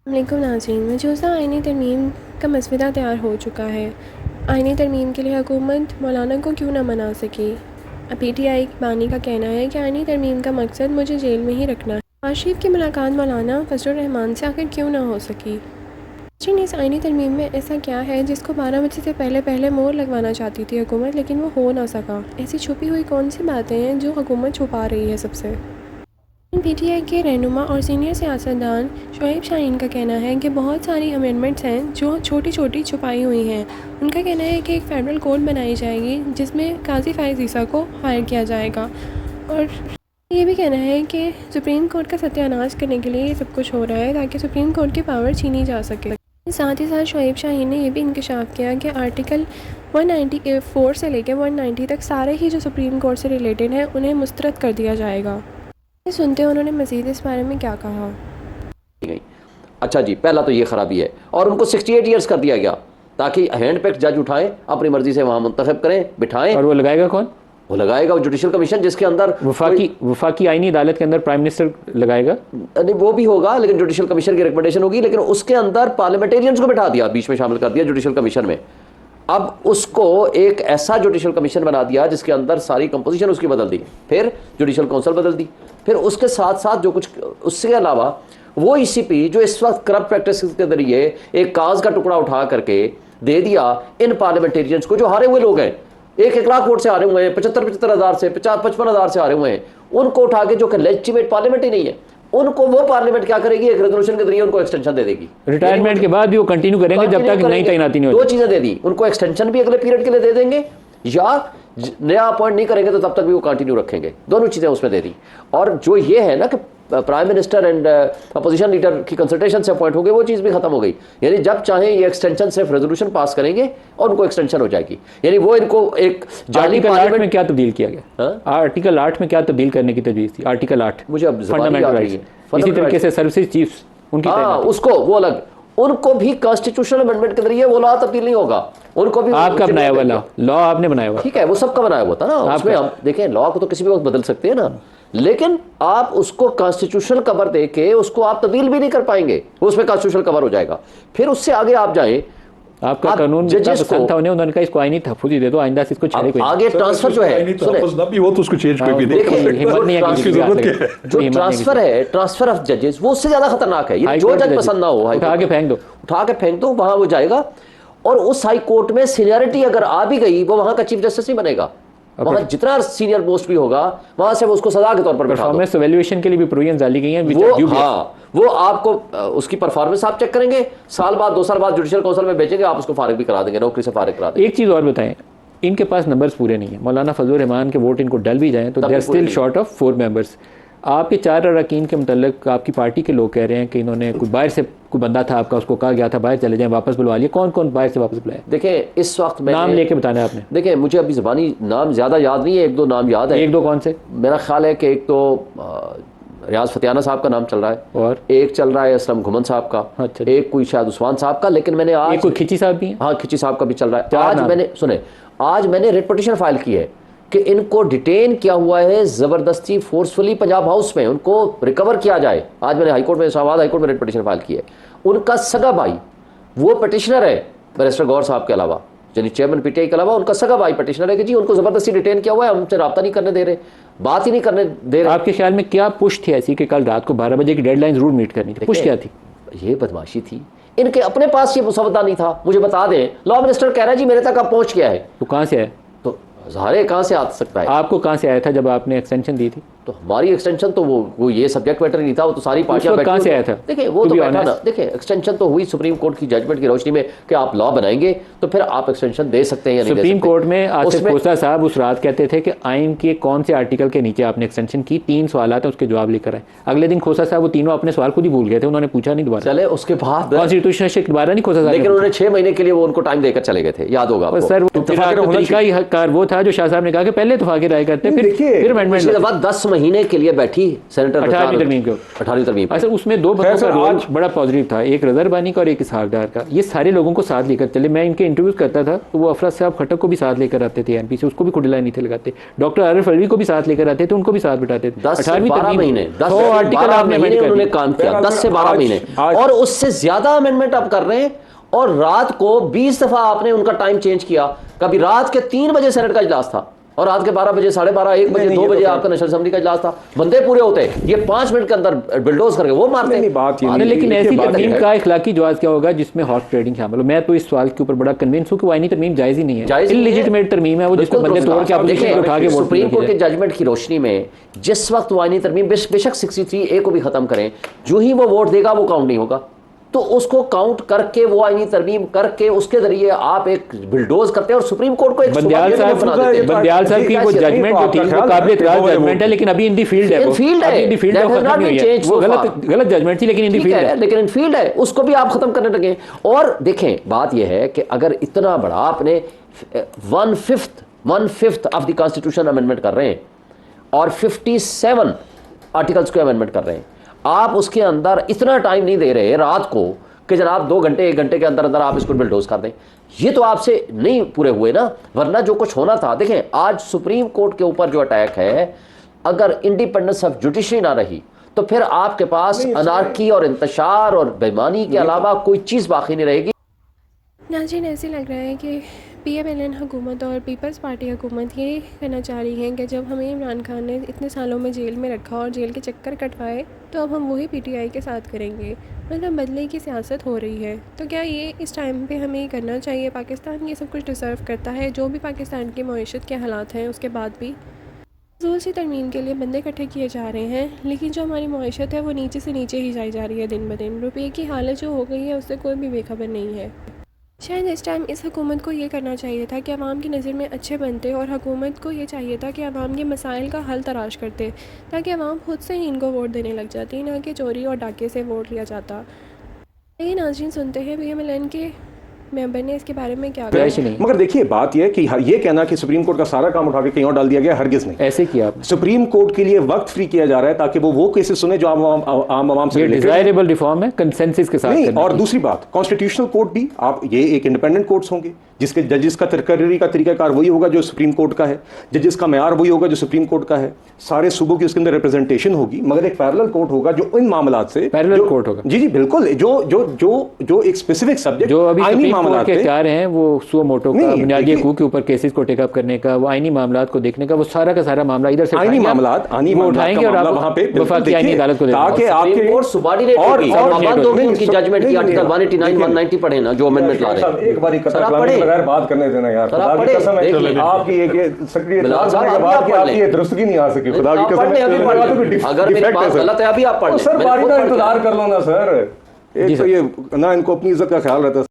वालेकुम नाज़रीन, मौजूदा आईनी तरमीम का मसवदा तैयार हो चुका है। आईनी तरमीम के लिए हुकूमत मौलाना को क्यों ना मना सकी। PTI बानी का कहना है कि आईनी तरमीम का मकसद मुझे जेल में ही रखना है। नवाज शरीफ की मुलाकात मौलाना फजलुर रहमान से आखिर क्यों ना हो सकी। लेकिन इस आईनी तरमीम में ऐसा क्या है जिसको 12 बजे से पहले पहले मोहर लगवाना चाहती थी हुकूमत, लेकिन वो हो ना सका। ऐसी छुपी हुई कौन सी बातें हैं जो हुकूमत छुपा रही है सबसे। PTI के रहनुमा और सीनियर सियासतदान शुएब शाहीन का कहना है कि बहुत सारी अमेंडमेंट्स हैं जो छोटी छोटी छुपाई हुई हैं। उनका कहना है कि एक फ़ेडरल कोर्ट बनाई जाएगी जिसमें काजी फ़ाइज़ ईसा को हायर किया जाएगा, और ये भी कहना है कि सुप्रीम कोर्ट का सत्यानाश करने के लिए ये सब कुछ हो रहा है ताकि सुप्रीम कोर्ट की पावर छीनी जा सके। साथ ही साथ शुएब शाहीन ने यह भी इंकशाफ किया कि आर्टिकल 194 से लेकर 190 तक सारे ही जो सुप्रीम कोर्ट से रिलेटेड हैं उन्हें मुस्तरद कर दिया जाएगा। सुनते हैं उन्होंने मज़ीद इस बारे में क्या कहा। अच्छा जी, पहला तो ये खराबी है, और उनको 68 ईयर्स कर दिया गया ताकि हैंड पिक्ड जज उठाएं, अपनी मर्जी से वहां मुंतखब करें, बिठाएं। और वो लगाएगा कौन? वो लगाएगा जुडिशल कमीशन, जिसके अंदर वफाकी आईनी अदालत के अंदर प्राइम मिनिस्टर लगाएगा। नहीं, वो भी होगा, लेकिन जुडिशल कमीशन की रिकमेंडेशन होगी। लेकिन उसके अंदर पार्लियामेंटेरियंस को बिठा दिया, बीच में शामिल कर दिया जुडिशल कमीशन में। अब उसको एक ऐसा जुडिशल कमीशन बना दिया जिसके अंदर सारी कंपोजिशन उसकी बदल दी, फिर जुडिशल काउंसिल बदल दी, फिर उसके साथ साथ जो कुछ उसके अलावा वो ECP जो इस वक्त करप्ट प्रैक्टिस के जरिए एक काज का टुकड़ा उठा करके दे दिया इन पार्लियामेंटेरियंस को, जो हारे हुए लोग हैं, 1-1 लाख वोट से हारे हुए हैं, 75-75 हज़ार से 50-55 हज़ार से हारे हुए हैं, उनको उठा के, जो कि लेजिटिमेट पार्लियामेंट ही नहीं है, उनको वो पार्लियामेंट क्या करेगी, एक रेजोल्यूशन के जरिए उनको एक्सटेंशन दे देगी। रिटायरमेंट के बाद भी वो कंटिन्यू करेंगे जब तक नई तैनाती नहीं होती। 2 चीजें दे दी, उनको एक्सटेंशन भी अगले पीरियड के लिए दे देंगे, या नया अपॉइंट नहीं करेंगे तो तब तक भी वो कंटिन्यू रखेंगे। दोनों चीजें उसमें दे दी। और जो ये है ना कि prime minister and opposition leader की कंसल्टेशन से अपॉइंट हो गए, वो चीज़ भी खत्म हो गई। यानी जब चाहे ये एक्सटेंशन सिर्फ रेजोल्यूशन पास करेंगे और उनको एक्सटेंशन हो जाएगी। यानी वो इनको एक जाली पार्लियामेंट में क्या तब्दील किया गया, आर्टिकल 8 में क्या तब्दील करने की तजवीज़ थी? आर्टिकल 8 मुझे अब फंडामेंटल राइट्स, इसी तरीके से सर्विसेज चीफ्स उनकी उसको वो अलग, उनको भी कॉन्स्टिट्यूशनल अमेंडमेंट के जरिए वो लॉ तब्दील नहीं होगा, उनको भी आपका बनाया हुआ लॉ आपने बनाया हुआ, ठीक है, वो सबका बनाया हुआ था ना। उसमें हम देखें, लॉ को तो किसी भी वक्त बदल सकते हैं ना, लेकिन आप उसको कॉन्स्टिट्यूशनल कवर दे के उसको आप तब्दील भी नहीं कर पाएंगे, वो उसमें कॉन्स्टिट्यूशनल कवर हो जाएगा। फिर उससे आगे आप जाएं, आपका कानून पसंद था उन्हें, उन्होंने कहा इसको आईनी तहफ़्फ़ुज़ ही दे दो, आइंदा से इसको छेड़े कोई आगे ट्रांसफर जो है, सुने वो तो उसको चेंज करके जो ट्रांसफर है, ट्रांसफर ऑफ जजेस, वो उससे ज्यादा खतरनाक है। जो जज पसंद ना हो, उठा के फेंक दो, उठा के फेंक दो, वहां वो जाएगा। और उस हाई कोर्ट में सीनियरिटी अगर आ भी गई, वो वहां का चीफ जस्टिस नहीं बनेगा। वहां जितना सीनियर पोस्ट भी होगा, वहां से वो उसको सजा के तौर पर बैठा दो। परफॉर्मेंस एवेल्युएशन के लिए भी प्रोविजंस डाली गई हैं। वो आपको उसकी परफॉर्मेंस आप चेक करेंगे, साल बाद 2 साल बाद जुडिशियल काउंसिल में भेजेंगे, आप उसको फारिग भी करा देंगे, नौकरी से फारिग करा देंगे। एक चीज़ और बताएं, इनके पास नंबर्स पूरे नहीं है। मौलाना फजलुर रहमान के वोट इनको डल भी जाएं तो they are still short of 4 members. आपके 4 अरकान के मुतल्लिक आपकी पार्टी के लोग कह रहे हैं कि इन्होंने कोई बाहर से कोई बंदा था आपका, उसको कहा गया था बाहर चले जाएं, वापस बुलवा लिए। कौन कौन बाहर से वापस बुलाए? देखिए, इस वक्त नाम लेके बताना है आपने। देखिए, मुझे अभी ज़बानी नाम ज़्यादा याद नहीं है, 1-2 नाम याद है। 1-2 कौन से? मेरा ख्याल है कि एक तो रियाज फतियाना साहब का नाम चल रहा है, और एक चल रहा है असलम घुमन साहब का, अच्छा, एक कोई शायद उस्मान साहब का। लेकिन मैंने आज कोई खिची साहब भी है, हाँ खिची साहब का भी चल रहा है। आज मैंने रिट पिटीशन फाइल की है कि इनको डिटेन किया हुआ है ज़बरदस्ती, फोर्सफुली पंजाब हाउस में, उनको रिकवर किया जाए। आज मैंने हाईकोर्ट में, इस्लामाबाद हाईकोर्ट में रिट पिटीशन फाइल की है। उनका सगा भाई वो पिटिशनर है, बैरिस्टर गौर साहब के अलावा, यानी चेयरमैन PTI के अलावा उनका सगा भाई पिटिशनर है कि जी उनको ज़बरदस्ती डिटेन किया हुआ है, हमसे रब्ता नहीं करने दे रहे, बात ही नहीं करने दे रहे। आपके ख्याल में क्या पुश थी ऐसी कि कल रात को 12 बजे की डेडलाइन जरूर मीट करनी थी? पुश क्या थी? ये बदमाशी थी, इनके अपने पास ये मुसवदा नहीं था। मुझे बता दें, लॉ मिनिस्टर कह रहा है जी मेरे तक अब पहुंच गया है, तो कहाँ से आया? तो ज़ाहिर कहाँ से आ सकता है? आपको कहाँ से आया था जब आपने एक्सटेंशन दी थी? तो हमारी एक्सटेंशन तो वो ये सब्जेक्ट मैटर नहीं था, वो तो सारी पार्टियां कहाँ से आया था? देखिए, वो तो बैठा ना, देखिए एक्सटेंशन तो हुई सुप्रीम कोर्ट की जजमेंट की रोशनी में कि आप लॉ बनाएंगे तो फिर आप एक्सटेंशन दे सकते हैं या नहीं दे सकते। सुप्रीम कोर्ट में आसिफ खोसा साहब उस रात कहते थे कि आइन के कौन से आर्टिकल के नीचे आपने एक्सटेंशन की? 3 सवाल थे, उसके जवाब लेकर आए। अगले दिन खोसा साहब वो तीनों अपने सवाल खुद ही भूल गए थे, उन्होंने पूछा नहीं दोबारा। चले उसके बाद कॉन्स्टिट्यूशन से दोबारा नहीं खोसा साहब, लेकिन उन्होंने 6 महीने के लिए वो उनको टाइम देकर चले गए थे, याद होगा आपको। सर, तरीका ही वो था जो शाह साहब ने कहा कि पहले इत्तेफाक राय करते, फिर अमेंडमेंट। 10 महीने के लिए बैठी सेनेटर 18वीं तरमीम के ऊपर। 18वीं तरमीम। अच्छा, उसमें दो बंदों का रोल बड़ा पॉजिटिव था, एक रज़ा रबानी का और एक इसहाक डार का। ये सारे लोगों को साथ लेकर चले। मैं इनके इंटरव्यूज़ करता था तो वो अफराज साहब खट्टक को भी साथ लेकर आते थे एमपी से, उसको भी खुडला नहीं थे लगाते। डॉक्टर आरिफ अलवी को भी साथ लेकर आते थे, उनको भी साथ बिठाते थे। 10 से 12 महीने 10 से 12 महीने उन्होंने काम किया, 10 से 12 महीने, और उससे ज्यादा अमेंडमेंट आप कर रहे हैं। और रात को 20 दफा आपने उनका टाइम चेंज किया। कभी रात के 3 बजे सेनेट का इजलास था और रात के 12 बजे, 12:30, 1 बजे, 2 बजे आपका नेशनल असेंबली का इजलास था। बंदे पूरे होते, ये 5 मिनट के अंदर बिल्डोज करके वो मारते हैं। बात ये नहीं, लेकिन ऐसी तरमीम है का इखलाकी जवाब क्या होगा जिसमें हॉर्स ट्रेडिंग शामिल हो? मैं तो इस सवाल के ऊपर बड़ा कन्विंस हूँ कि वो आईनी तरमीम जायज़ ही नहीं है, इल्लीजिटिमेट तरमीम है वो, जिसमें बंदे तोड़ के अपोजिशन उठा के वोट सुप्रीम कोर्ट के जजमेंट की रोशनी में जिस वक्त वो आईनी तरमीम बेशक 63A को भी खत्म करें, जो ही वो वोट देगा वो काउंट नहीं होगा। तो उसको काउंट करके वो आईनी तरमीम करके उसके जरिए आप एक बिल्डोज करते हैं और सुप्रीम कोर्ट को एक बंदियाल साहब की वो जजमेंट जो थी वो काबिल इतराज जजमेंट है, लेकिन अभी इन दी फील्ड है, वो गलत जजमेंट थी, लेकिन इन दी फील्ड है, लेकिन इन फील्ड है, उसको भी आप खत्म करने लगे। और देखें, बात यह है कि अगर इतना बड़ा आपने 1/5 ऑफ द कॉन्स्टिट्यूशन अमेंडमेंट कर रहे हैं और 57 आर्टिकल्स को अमेंडमेंट कर रहे हैं, आप उसके अंदर इतना टाइम नहीं दे रहे रात को कि जनाब 2 घंटे 1 घंटे के अंदर अंदर आप इसको बिल्डोज कर दें। ये तो आपसे नहीं पूरे हुए ना, वरना जो कुछ होना था। देखें, आज सुप्रीम कोर्ट के ऊपर जो अटैक है, अगर इंडिपेंडेंस ऑफ जुडिशरी ना रही तो फिर आपके पास अनार्की और इंतशार और बेईमानी के अलावा कोई चीज़ बाकी नहीं रहेगी। नाज़रीन, ऐसे लग रहा है कि PMLN हुकूमत और पीपल्स पार्टी हुकूमत ये कहना चाह रही है कि जब हमें इमरान खान ने इतने सालों में जेल में रखा और जेल के चक्कर कटवाए, तो अब हम वही PTI के साथ करेंगे। मतलब बदले की सियासत हो रही है। तो क्या ये इस टाइम पे हमें करना चाहिए? पाकिस्तान ये सब कुछ डिज़र्व करता है, जो भी पाकिस्तान की मईशत के हालात हैं उसके बाद भी फ़िज़ूल सी तरमीम के लिए बंदे इकट्ठे किए जा रहे हैं, लेकिन जो हमारी मईशत है वो नीचे से नीचे ही जाई जा रही है दिन ब दिन। रुपये की हालत जो हो गई है उससे कोई भी बेखबर नहीं है। शायद इस टाइम इस हुकूमत को ये करना चाहिए था कि आवाम की नज़र में अच्छे बनते, और हुकूमत को ये चाहिए था कि आवाम के मसाइल का हल तलाश करते, ताकि आवाम खुद से ही इनको वोट देने लग जाती, ना कि चोरी और डाके से वोट लिया जाता। लेकिन नाज़रीन, सुनते हैं PMLN के मेंबर ने इसके बारे में क्या कहा। मगर देखिए, बात यह है कि ये कहना कि सुप्रीम कोर्ट का सारा काम उठा के कहीं और डाल दिया गया, हरगिज नहीं। ऐसे किया सुप्रीम कोर्ट के लिए वक्त फ्री किया जा रहा है ताकि वो केसेस सुने जो आम आवाम से डिजायरेबल रिफॉर्म है, कंसेंसस के साथ नहीं। और दूसरी बात, कॉन्स्टिट्यूशनल कोर्ट भी आप ये एक इंडिपेंडेंट कोर्ट्स होंगे जिसके जजेस का तकर्री का तरीकाकार वही होगा जो सुप्रीम कोर्ट का है, जजेस का मेयार वही होगा जो सुप्रीम कोर्ट का है, सारे सूबों की उसके अंदर रिप्रेजेंटेशन होगी, मगर एक पैरेलल कोर्ट होगा जो इन मामलात से पैरेलल कोर्ट होगा। जी बिल्कुल, जो एक स्पेसिफिक सब्जेक्ट जो अभी आईनी मामलात के चाह रहे हैं वो सुओ मोटो का, बुनियादी हकूक के ऊपर केसेस को टेकअप करने का, वो आईनी मामलात को देखने का, वो सारा का सारा मामला इधर से आईनी मामलात उठाएंगे और आप वहां पे वफाकी आईनी अदालत को ताकि आपके कोर्ट सबऑर्डिनेट होगी। पाबंद होगी उनकी जजमेंट की। आर्टिकल 189 190 पढ़े ना, जो अमेंडमेंट ला रहे हैं। एक बार बगैर बात करने देना यार, खुदा की कसम है आपकी एक आपकी ये दुरुस्तगी नहीं आ सकी, खुदा की कसम। अगर मेरी बात गलत है अभी आप पढ़ लें, सर बारी का इंतजार कर लो ना सर। एक तो ये ना इनको अपनी इज्जत का ख्याल रहता है।